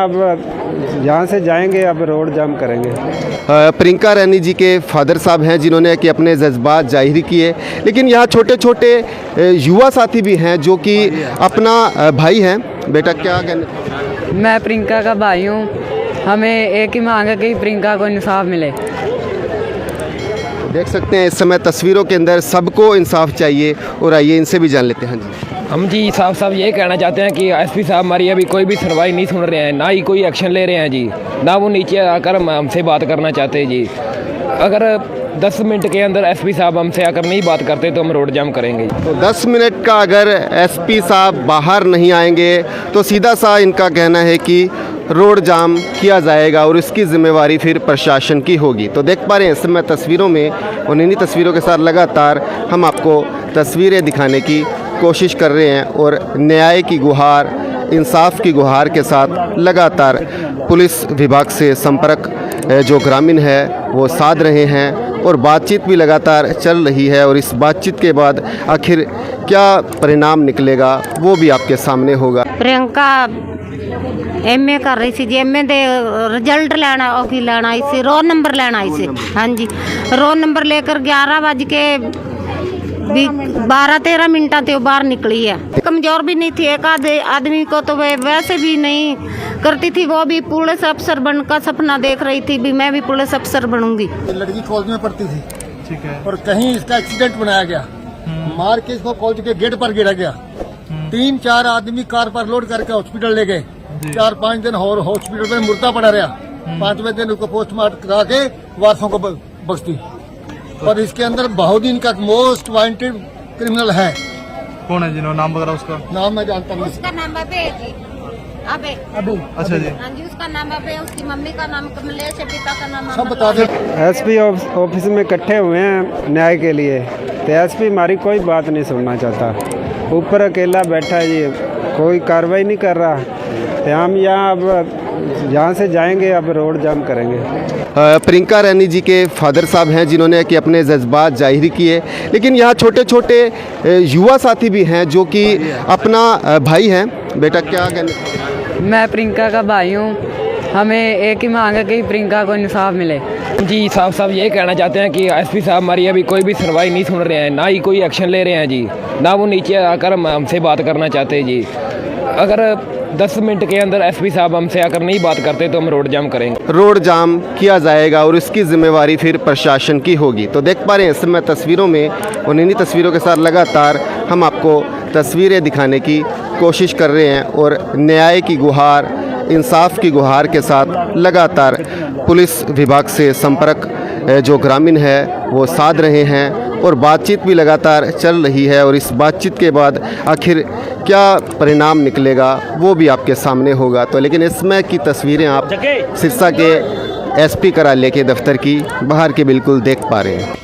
यहाँ अब यहाँ से जाएंगे, अब रोड जाम करेंगे। प्रियंका रानी जी के फादर साहब हैं जिन्होंने कि अपने जज्बात जाहिर किए, लेकिन यहाँ छोटे छोटे युवा साथी भी हैं जो कि अपना भाई हैं। बेटा क्या कहने? मैं प्रियंका का भाई हूँ। हमें एक ही मांग है कि प्रियंका को इंसाफ मिले। देख सकते हैं इस समय तस्वीरों के अंदर सबको इंसाफ चाहिए, और आइए इनसे भी जान लेते हैं। जी हम जी साहब ये कहना चाहते हैं कि एसपी साहब हमारी अभी कोई भी सुनवाई नहीं सुन रहे हैं, ना ही कोई एक्शन ले रहे हैं जी, ना वो नीचे आकर हमसे बात करना चाहते हैं जी। अगर 10 मिनट के अंदर एसपी साहब हमसे आकर नहीं बात करते तो हम रोड जाम करेंगे। तो 10 मिनट का अगर एसपी साहब बाहर नहीं आएंगे तो सीधा सा इनका कहना है कि रोड जाम किया जाएगा और इसकी जिम्मेवारी फिर प्रशासन की होगी। तो देख पा रहे हैं इस समय तस्वीरों में, और इन्हीं तस्वीरों के साथ लगातार हम आपको तस्वीरें दिखाने की कोशिश कर रहे हैं, और न्याय की गुहार, इंसाफ की गुहार के साथ लगातार पुलिस विभाग से संपर्क जो ग्रामीण है वो साध रहे हैं, और बातचीत भी लगातार चल रही है। और इस बातचीत के बाद आखिर क्या परिणाम निकलेगा वो भी आपके सामने होगा। प्रियंका एमए कर रही थी जी, एमए दे रिजल्ट लेना की लेना इसे रोल नंबर लेना इसे। हाँ जी, रोल नंबर लेकर 11 बज के 12-13 मिनटा ते बाहर निकली है। कमजोर भी नहीं थी, एक आदमी को तो वैसे भी नहीं करती थी, वो भी पुलिस अफसर बनने का सपना देख रही थी भी मैं भी पुलिस अफसर बनूंगी। लड़की कॉलेज में पढ़ती थी, ठीक है, और कहीं इसका एक्सीडेंट बनाया गया, मार के इसको कॉलेज के गेट पर गिरा गया। 3-4 आदमी कार पर लोड करके हॉस्पिटल ले गए। 4-5 दिन और हॉस्पिटल में मुर्दा पड़ा रहा। 5वें दिन उसको पोस्टमार्टम करा के वारसों को बख्श दी। और इसके अंदर बहुदीन का मोस्ट वांटेड क्रिमिनल है। कौन है जिन्होंने नाम वगैरह? उसका नाम मैं जानता नहीं। उसका नाम अबे अबू। अच्छा जी। हाँ जी, उसका नाम अबे, उसकी मम्मी का नाम कमलेश है, पिता का नाम सब बता दे। एसपी ऑफिस में इकट्ठे हुए हैं न्याय के लिए, तो एसपी हमारी कोई बात नहीं सुनना चाहता। ऊपर अकेला बैठा है जी, कोई कार्रवाई नहीं कर रहा। तो हम यहाँ अब यहाँ से जाएंगे, अब रोड जाम करेंगे। प्रियंका रानी जी के फादर साहब हैं जिन्होंने कि अपने जज्बात जाहिर किए, लेकिन यहाँ छोटे छोटे युवा साथी भी हैं जो कि अपना भाई हैं। बेटा क्या कहने? मैं प्रियंका का भाई हूँ। हमें एक ही मांग है कि प्रियंका को इंसाफ मिले। जी साहब ये कहना चाहते हैं कि एसपी साहब हमारी अभी कोई भी सुनवाई नहीं सुन रहे हैं, ना ही कोई एक्शन ले रहे हैं जी, ना वो नीचे आकर हमसे बात करना चाहते हैं जी। अगर 10 मिनट के अंदर एसपी साहब हमसे आकर नहीं बात करते तो हम रोड जाम करेंगे। रोड जाम किया जाएगा और इसकी जिम्मेवारी फिर प्रशासन की होगी। तो देख पा रहे हैं इस समय तस्वीरों में, और इन्हीं तस्वीरों के साथ लगातार हम आपको तस्वीरें दिखाने की कोशिश कर रहे हैं, और न्याय की गुहार, इंसाफ की गुहार के साथ लगातार पुलिस विभाग से संपर्क जो ग्रामीण है वो साध रहे हैं, और बातचीत भी लगातार चल रही है। और इस बातचीत के बाद आखिर क्या परिणाम निकलेगा वो भी आपके सामने होगा। तो लेकिन इसमें की तस्वीरें आप सिरसा के एसपी कार्यालय के दफ्तर की बाहर के बिल्कुल देख पा रहे हैं।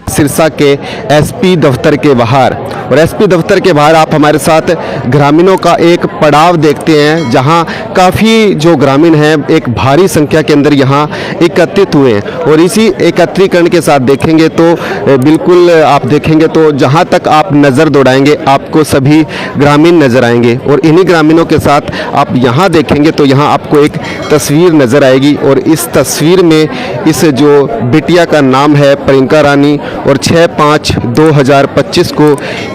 सिरसा के एसपी दफ्तर के बाहर, और एसपी दफ्तर के बाहर आप हमारे साथ ग्रामीणों का एक पड़ाव देखते हैं, जहां काफ़ी जो ग्रामीण हैं एक भारी संख्या के अंदर यहां एकत्रित हुए हैं। और इसी एकत्रीकरण के साथ देखेंगे तो बिल्कुल आप देखेंगे तो जहां तक आप नज़र दौड़ाएंगे आपको सभी ग्रामीण नज़र आएंगे। और इन्हीं ग्रामीणों के साथ आप यहां देखेंगे तो यहां आपको एक तस्वीर नज़र आएगी, और इस तस्वीर में इस जो बिटिया का नाम है प्रियंका रानी, और 6/5/2025 को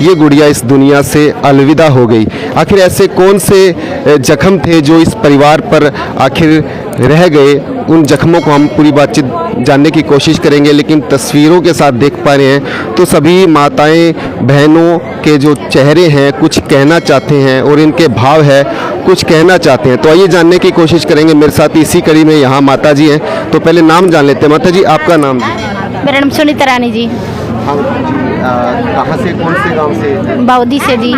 ये गुड़िया इस दुनिया से अलविदा हो गई। आखिर ऐसे कौन से जख्म थे जो इस परिवार पर आखिर रह गए, उन जख्मों को हम पूरी बातचीत जानने की कोशिश करेंगे। लेकिन तस्वीरों के साथ देख पा रहे हैं तो सभी माताएं बहनों के जो चेहरे हैं कुछ कहना चाहते हैं, और इनके भाव है कुछ कहना चाहते हैं। तो आइए जानने की कोशिश करेंगे। मेरे साथ इसी कड़ी में यहाँ माता जी हैं, तो पहले नाम जान लेते हैं। माता जी आपका नाम? मेरा नाम सुनीता रानी जी। कहाँ से, कौन से गांव से? बाउदी से जी।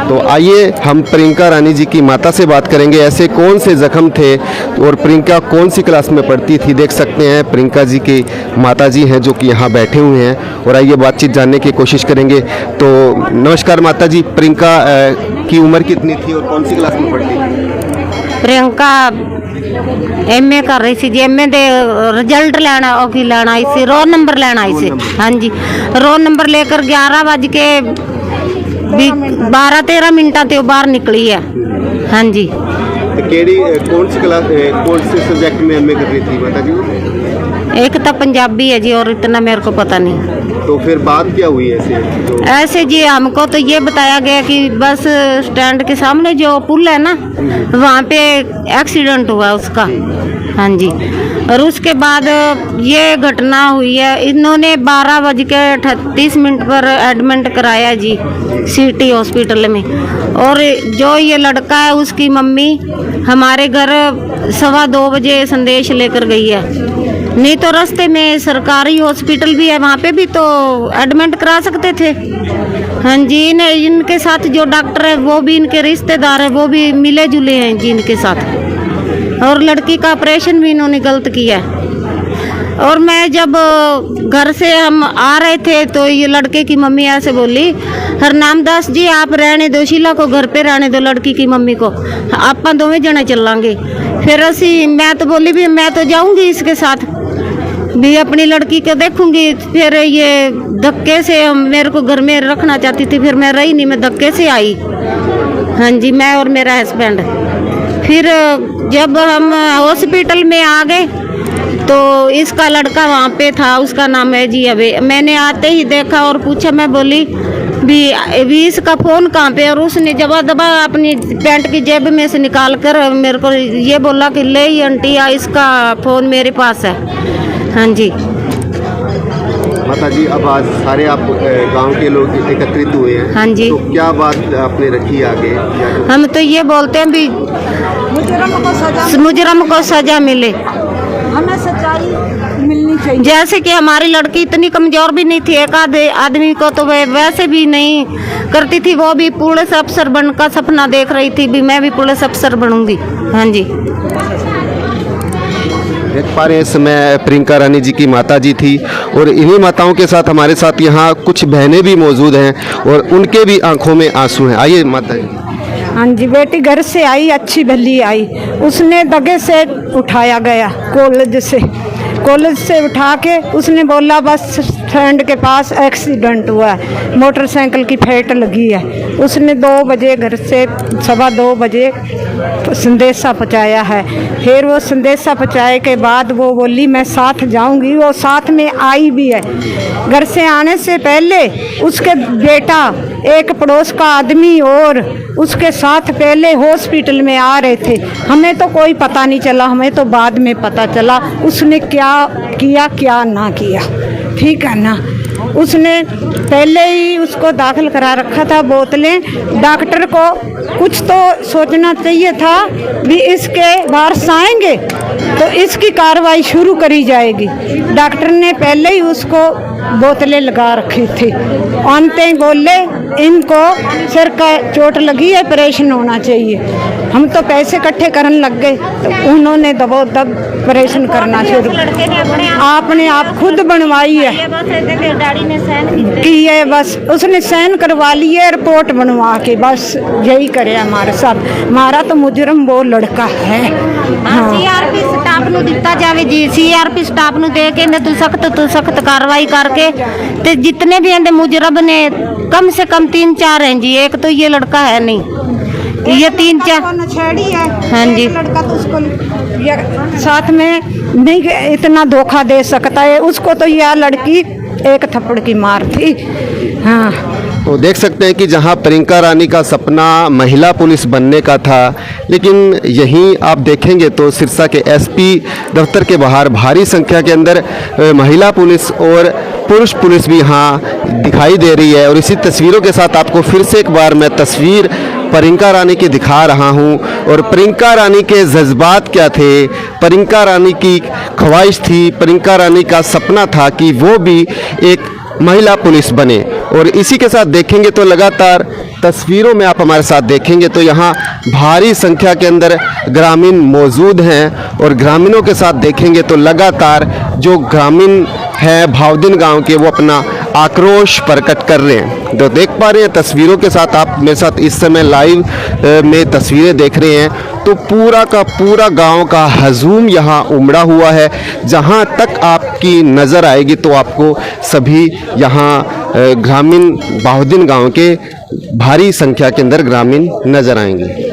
तो आइए हम प्रियंका रानी जी की माता से बात करेंगे, ऐसे कौन से जख्म थे और प्रियंका कौन सी क्लास में पढ़ती थी। देख सकते हैं प्रियंका जी की माता जी हैं जो कि यहाँ बैठे हुए हैं, और आइए बातचीत जानने की कोशिश करेंगे। तो नमस्कार माता जी, प्रियंका की उम्र कितनी थी और कौन सी क्लास में पढ़ती थी? प्रियंका एमए कर रही सी जी। एमए दे रिजल्ट लेना की लेना आई सी, रोल नंबर लेना आई सी। हाँ जी, रोल नंबर लेकर 11:12-13 मिनटा ते बाहर निकली है। हाँ जी। कौन सी क्लास कौन से सब्जेक्ट में एमए कर रही थी माता जी? एक तो पंजाबी है जी और इतना मेरे को पता नहीं। तो फिर बात क्या हुई ऐसे जी हमको तो ये बताया गया कि बस स्टैंड के सामने जो पुल है ना, वहाँ पे एक्सीडेंट हुआ उसका। हाँ जी। और उसके बाद ये घटना हुई है। इन्होंने 12:38 पर एडमिट कराया जी सिटी हॉस्पिटल में। और जो ये लड़का है उसकी मम्मी हमारे घर 2:15 बजे संदेश लेकर गई है। नहीं तो रास्ते में सरकारी हॉस्पिटल भी है, वहाँ पे भी तो एडमिट करा सकते थे। हाँ जी। इनके साथ जो डॉक्टर है वो भी इनके रिश्तेदार है, वो भी मिले जुले हैं जी इनके साथ। और लड़की का ऑपरेशन भी इन्होंने गलत किया है। और मैं जब घर से हम आ रहे थे तो ये लड़के की मम्मी ऐसे बोली, हरनाम दास जी आप रहने दो, शीला को घर पे रहने दो, लड़की की मम्मी को, आप दोवें जने चलांगे। फिर असी मैं तो बोली भी मैं तो जाऊंगी इसके साथ भी, अपनी लड़की को देखूंगी। फिर ये धक्के से मेरे को घर में रखना चाहती थी, फिर मैं रही नहीं, मैं धक्के से आई। हाँ जी, मैं और मेरा हस्बैंड। फिर जब हम हॉस्पिटल में आ गए तो इसका लड़का वहाँ पे था, उसका नाम है जी अबे। मैंने आते ही देखा और पूछा, मैं बोली भी इसका फ़ोन कहाँ पे? और उसने जबा दबा अपनी पैंट की जेब में से निकाल कर मेरे को ये बोला कि ले आंटी इसका फ़ोन मेरे पास है। हाँ जी। माता जी अब आज सारे आप गांव के लोग एकत्रित हुए हैं। हाँ जी। तो क्या बात आपने रखी आगे? हम तो ये बोलते हैं भी मुजरम को सजा मिले, हमें सच्चाई मिलनी चाहिए। जैसे कि हमारी लड़की इतनी कमजोर भी नहीं थी, एक आधे आदमी को तो वैसे भी नहीं करती थी, वो भी पुलिस अफसर बनने का सपना देख रही थी भी मैं भी पुलिस अफसर बनूंगी। हाँ जी। देख पा रहे हैं इस समय प्रियंका रानी जी की माता जी थी और इन्हीं माताओं के साथ हमारे साथ यहाँ कुछ बहनें भी मौजूद हैं और उनके भी आंखों में आंसू हैं। आइए माता जी। हाँ जी, बेटी घर से आई, अच्छी भली आई, उसने दगे से उठाया गया कॉलेज से उठा के उसने बोला बस स्टैंड के पास एक्सीडेंट हुआ है, मोटरसाइकिल की फेट लगी है। उसने 2 बजे घर से 2:15 बजे संदेशा पहुँचाया है। फिर वो संदेशा पहुँचाए के बाद वो बोली मैं साथ जाऊंगी, वो साथ में आई भी है। घर से आने से पहले उसके बेटा, एक पड़ोस का आदमी और उसके साथ पहले हॉस्पिटल में आ रहे थे। हमें तो कोई पता नहीं चला, हमें तो बाद में पता चला उसने क्या किया क्या ना किया। ठीक है ना, उसने पहले ही उसको दाखिल करा रखा था बोतलें। डॉक्टर को कुछ तो सोचना चाहिए था भी इसके वारस आएंगे तो इसकी कार्रवाई शुरू करी जाएगी। डॉक्टर ने पहले ही उसको बोतलें लगा रखी थी। आनते ही बोले इनको सिर का चोट लगी है, ऑपरेशन होना चाहिए। हम तो पैसे इकट्ठे करने लग गए तो उन्होंने दबोदब ऑपरेशन करना शुरू। आपने आप खुद बनवाई है कि ये बस उसने साइन करवा लिए, रिपोर्ट बनवा के, बस यही करे हमारे साथ। हमारा तो मुजरम वो लड़का है। सीआरपी स्टाफ ਨੂੰ ਦਿੱਤਾ ਜਾਵੇ ਜੀ, सीआरपी स्टाफ ਨੂੰ ਦੇ ਕੇ ਇਹਨਾਂ ਤੋਂ सख्त कार्रवाई करके ते जितने भी इनके मुजरम ने कम से कम 3-4 हैं जी। एक तो ये लड़का है नहीं, ये 3-4 नछेड़ी है। हाँ जी। लड़का तो उसको साथ में नहीं इतना धोखा दे सकता है। उसको तो यह लड़की एक थप्पड़ की मार थी। हाँ, तो देख सकते हैं कि जहां प्रियंका रानी का सपना महिला पुलिस बनने का था, लेकिन यहीं आप देखेंगे तो सिरसा के एसपी दफ्तर के बाहर भारी संख्या के अंदर महिला पुलिस और पुरुष पुलिस भी यहाँ दिखाई दे रही है। और इसी तस्वीरों के साथ आपको फिर से एक बार मैं तस्वीर प्रियंका रानी की दिखा रहा हूँ। और प्रियंका रानी के जज्बात क्या थे, प्रियंका रानी की ख्वाहिश थी, प्रियंका रानी का सपना था कि वो भी एक महिला पुलिस बने। और इसी के साथ देखेंगे तो लगातार तस्वीरों में आप हमारे साथ देखेंगे तो यहाँ भारी संख्या के अंदर ग्रामीण मौजूद हैं। और ग्रामीणों के साथ देखेंगे तो लगातार जो ग्रामीण हैं भावदिन गांव के, वो अपना आक्रोश प्रकट कर रहे हैं। तो देख पा रहे हैं तस्वीरों के साथ, आप मेरे साथ इस समय लाइव में तस्वीरें देख रहे हैं, तो पूरा का पूरा गांव का हजूम यहाँ उमड़ा हुआ है। जहाँ तक आपकी नज़र आएगी तो आपको सभी यहाँ ग्रामीण बाहुदीन गांव के भारी संख्या के अंदर ग्रामीण नज़र आएंगे।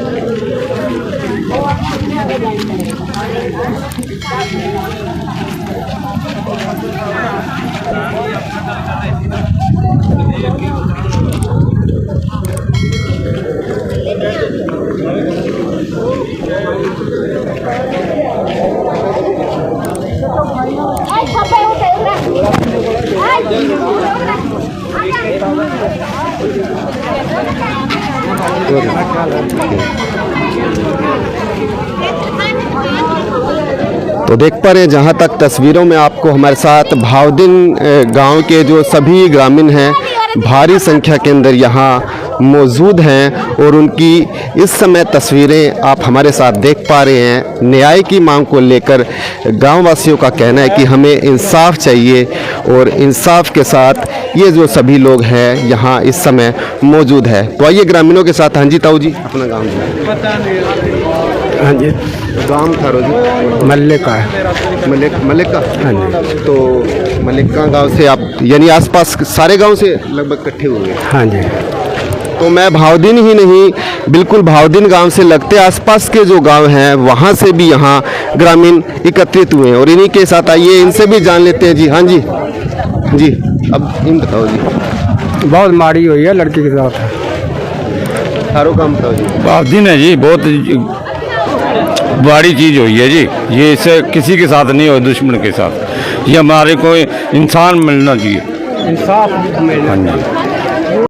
तो देख पा रहे हैं जहाँ तक तस्वीरों में आपको हमारे साथ भावदीन गांव के जो सभी ग्रामीण हैं भारी संख्या के अंदर यहाँ मौजूद हैं और उनकी इस समय तस्वीरें आप हमारे साथ देख पा रहे हैं। न्याय की मांग को लेकर गांव वासियों का कहना है कि हमें इंसाफ चाहिए और इंसाफ के साथ ये जो सभी लोग हैं यहाँ इस समय मौजूद है। तो आइए ग्रामीणों के साथ। हाँ जी ताऊ जी, अपना गाँव हाँ जी, गाँव थारो जी मल्लिका मलिका। हाँ जी, तो मलिका गांव से आप यानी आसपास सारे गांव से लगभग इकट्ठे हुए? हाँ जी। तो मैं भावदीन ही नहीं, बिल्कुल भावदीन गांव से लगते आसपास के जो गांव हैं वहां से भी यहाँ ग्रामीण एकत्रित हुए हैं और इन्हीं के साथ आइए इनसे भी जान लेते हैं। जी हाँ जी जी, अब इन बताओ जी। बहुत माड़ी हुई है लड़की के साथ। थारो काम बताओ जी। भावदीन है जी, बहुत बड़ी चीज़ हुई है जी। ये इससे किसी के साथ नहीं हो, दुश्मन के साथ। ये हमारे को इंसान मिलना चाहिए, इंसाफ मिलना। हाँ जी।